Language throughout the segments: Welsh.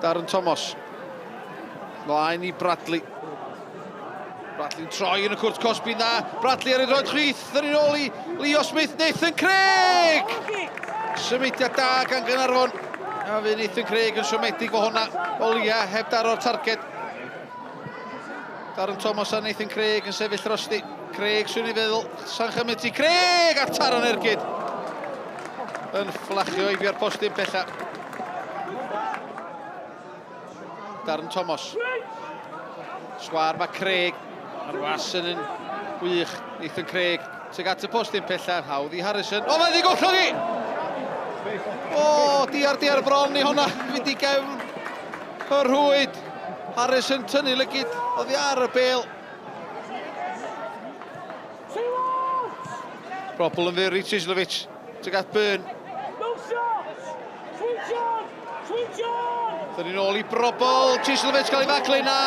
Darren Thomas. Mlaen I Bradley. Bradley'n troi yn y cwrt Cosby'n dda. Bradley ar y droed chwith. Dyn ni'n ôl I Leo Smith. Nathan Craig! Symudiad da gan Caernarfon. A fydd Nathan Craig yn siomedig fo hwnna. O Lia, heb daro'r targed. Darren Thomas a Nathan Craig yn sefyll drosti. Craig swn I feddwl. San chymryd I Craig a Taron Ergyd. Yn fflachio I bia'r postyn bella. Darren Thomas. Sgwar mae Craig. Mae'r was yn wych. Nathan Craig. Teg at y postyn pella. Hawdd I Harrison. O, mae'n ddigollog I! O, diar bron I hwnna. Fynd I gefn y rhwyd. Harrison tynnu lygyd. Oedd I ar y bêl. Probl yn fyr I Tislovic. Teg at Byrne. Dyn ni'n ôl I Brobl. Tislovic cael ei faclu na.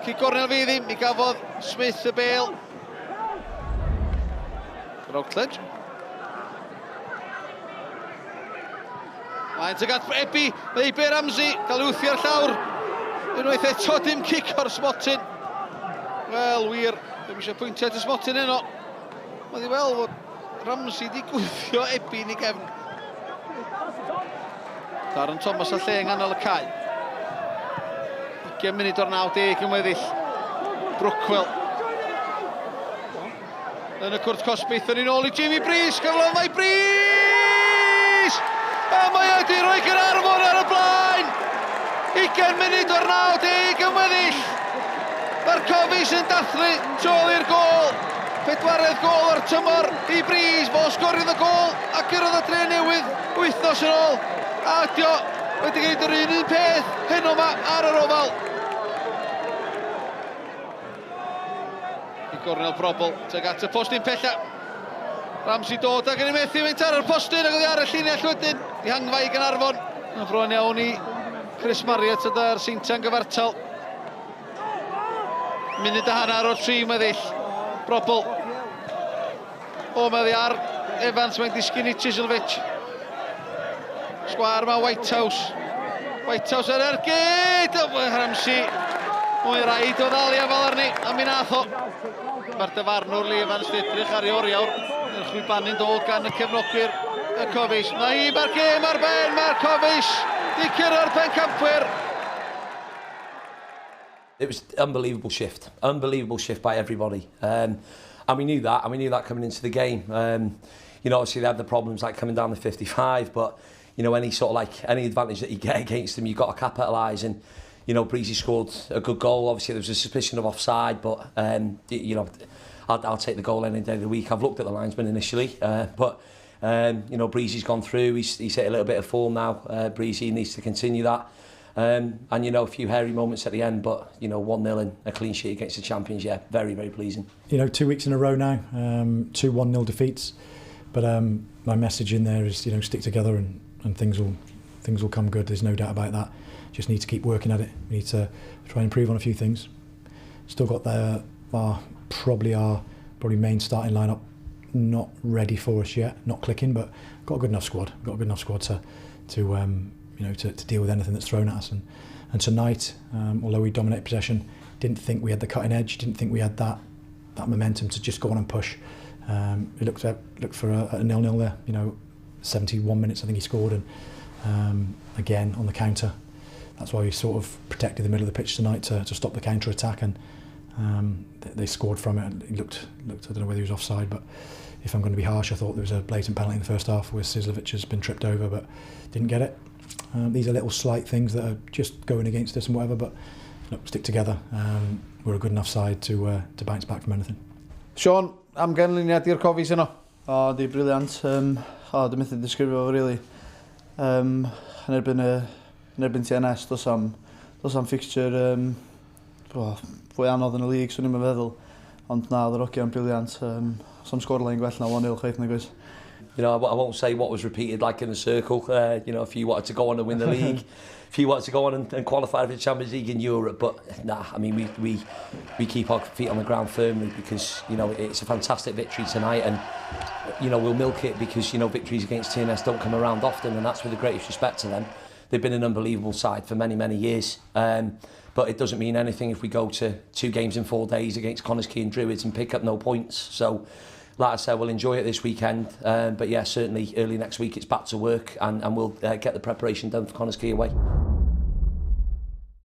Cic gornel fi ddim. Mi gafodd Smith y bêl. Routledge. Mae'n teg at Ebi. Mae Ebi Ramsey. Cael ei wthio ar llawr. Unwaith eto dim cic o'r Smotin. Wel, wir. Ddim eisiau pwyntio at y Smotin yno. Mae di weld fod Ramsey di gwthio Ebi yn ei gefn. Darren Thomas a lle yng nghanol y cae. 20 munud o'r 90 yn weddill. Brookwell. Yn y cwrt Cosbyth, yn ôl I Jamie Breeze. Gyflwyno mae Breeze! A mae wedi rhoi Caernarfon ar y blaen! 20 munud o'r 90 yn weddill. Mae'r Cofis yn dathlu tôl i'r gôl. 4edd gôl o'r tymor I Breeze. Fo sgoriodd y gôl a gyrroedd y dre Newydd wythnos yn ôl. A dio wedi gwneud yr un peth heno yma ar yr ofal. I gornel Brobl, teg at y postyn pella. Ramsey dod ac yn ei methu mynd ar y postyn ac oedd I ar y llinell wedyn. I hangfa I Caernarfon. Yn bron iawn I Chris Marriott yda'r Seintiau'n gyfartal. Munud a hanner o 3 meddill. Brobl. O, mae ddi ar Evans, mae'n disgyn I Tislovic. Sgwar mae Whitehouse. Whitehouse ar Ergyd. Ramsey. Mwy rhaid o ddalia fel arni. A mi nath o. Mae'r dyfarnwr Lee Evans edrych ar ei oriawr. Yr chwibanu'n dod gan y cefnogwyr y Cofis. Mae hi mae'r gêm ar ben. Mae'r Cofis di cyrra'r pencampwyr. It was an unbelievable shift by everybody. And we knew that, coming into the game. You know, obviously they had the problems like coming down the 55, but you know, any advantage that you get against them, you've got to capitalise. And you know, Breezy scored a good goal. Obviously there was a suspicion of offside, but you know, I'll take the goal any day of the week. I've looked at the linesman initially, but you know, Breezy's gone through. He's hit a little bit of form now. Breezy needs to continue that. And you know, a few hairy moments at the end, but you know, 1-0 and a clean sheet against the champions, yeah, very, very pleasing. You know, 2 weeks in a row now, 2 1-0 defeats, but my message in there is, you know, stick together and things will come good. There's no doubt about that. Just need to keep working at it. We need to try and improve on a few things. Still got our probably main starting lineup not ready for us yet, not clicking, but got a good enough squad. Got a good enough squad to you know, to deal with anything that's thrown at us. And tonight, although we dominated possession, didn't think we had the cutting edge, didn't think we had that momentum to just go on and push. We looked for a 0-0 there. You know, 71 minutes I think he scored, and again on the counter. That's why we sort of protected the middle of the pitch tonight to stop the counter attack, and they scored from it. It looked I don't know whether he was offside, but if I'm going to be harsh, I thought there was a blatant penalty in the first half where Tislovic has been tripped over but didn't get it. These are little slight things that are just going against us and whatever, but look, stick together. We're a good enough side to bounce back from anything. Sean, am ganlyniad i'r Cofis yno? O, di briliant. Dim methu disgrifio fo, really. Yn erbyn TNS, dos am fixture fwy anodd yn y lig, swn i'n meddwl. Ond na, ddod ogiau'n briliant. Som sgorlein gwell na 1-0 chwaith na gwrs. You know, I won't say what was repeated like in a circle. You know, if you wanted to go on and win the league, if you wanted to go on and qualify for the Champions League in Europe, but nah, I mean, we keep our feet on the ground firmly because, you know, it's a fantastic victory tonight, and, you know, we'll milk it because, you know, victories against TNS don't come around often, and that's with the greatest respect to them. They've been an unbelievable side for many, many years. But it doesn't mean anything if we go to 2 games in 4 days against Caernarfon and Druids and pick up no points. So, like I said, we'll enjoy it this weekend. But yeah, certainly early next week it's back to work, and we'll get the preparation done for Caernarfon away.